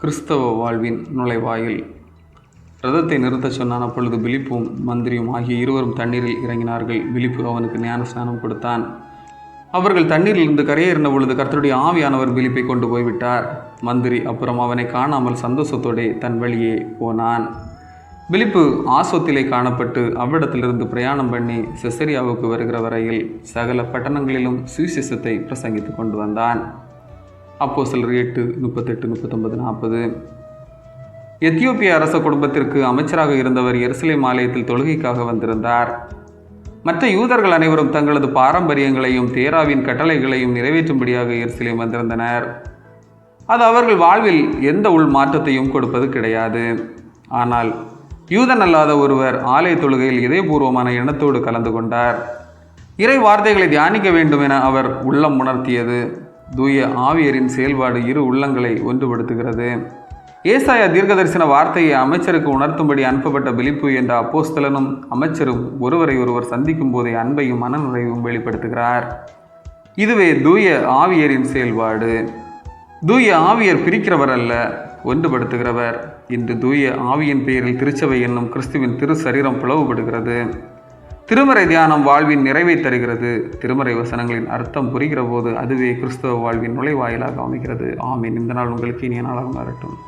கிறிஸ்தவ வாழ்வின் நுழைவாயில். ரதத்தை நிறுத்தச் சொன்னான். அப்பொழுது பிலிப்பும் மந்திரியும் ஆகிய இருவரும் தண்ணீரில் இறங்கினார்கள். பிலிப்பு அவனுக்கு ஞான ஸ்நானம் கொடுத்தான். அவர்கள் தண்ணீரிலிருந்து கரையேறின பொழுது கர்த்தருடைய ஆவியானவர் பிலிப்பை கொண்டு போய்விட்டார். மந்திரி அப்புறம் அவனை காணாமல் சந்தோஷத்தோடு தன் வழியே போனான். பிலிப்பு ஆசோத்திலே காணப்பட்டு அவ்விடத்திலிருந்து பிரயாணம் பண்ணி செசரியாவுக்கு வருகிற வரையில் சகல பட்டணங்களிலும் சுவிசேஷத்தை பிரசங்கித்து கொண்டு வந்தான். அப்போஸ்தலர் 8:38-39-40. எத்தியோப்பிய அரச குடும்பத்திற்கு அமைச்சராக இருந்தவர் எருசலேம் ஆலயத்தில் தொழுகைக்காக வந்திருந்தார். மற்ற யூதர்கள் அனைவரும் தங்களது பாரம்பரியங்களையும் தேராவின் கட்டளைகளையும் நிறைவேற்றும்படியாக எருசலேம் வந்திருந்தனர். அது அவர்கள் வாழ்வில் எந்த உள் மாற்றத்தையும் கொடுப்பது கிடையாது. ஆனால் யூதன் அல்லாத ஒருவர் ஆலய தொழுகையில் இதயபூர்வமான எண்ணத்தோடு கலந்து கொண்டார். இறை வார்த்தைகளை தியானிக்க வேண்டும் என அவர் உள்ளம் உணர்த்தியது. தூய ஆவியரின் செயல்பாடு இரு உள்ளங்களை ஒன்றுபடுத்துகிறது. ஏசாயா தீர்க்கதரிசன வார்த்தையை அமைச்சருக்கு உணர்த்தும்படி அனுப்பப்பட்ட பிலிப்பு என்ற அப்போஸ்தலனும் அமைச்சரும் ஒருவரை ஒருவர் சந்திக்கும் போதே அன்பையும் மனநிறைவும் வெளிப்படுத்துகிறார். இதுவே தூய ஆவியரின் செயல்பாடு. தூய ஆவியர் பிரிக்கிறவர் அல்ல, ஒன்றுபடுத்துகிறவர். இன்று தூய ஆவியின் பெயரில் திருச்சபை என்னும் கிறிஸ்துவின் திரு சரீரம் பிளவுபடுகிறது. திருமறை தியானம் வாழ்வின் நிறைவை தருகிறது. திருமறை வசனங்களின் அர்த்தம் புரிகிற போது அதுவே கிறிஸ்தவ வாழ்வின் நுழைவாயிலாக அமைகிறது. ஆமீன். இந்த நாள் உங்களுக்கு இனிய நாளாக மாறட்டும்.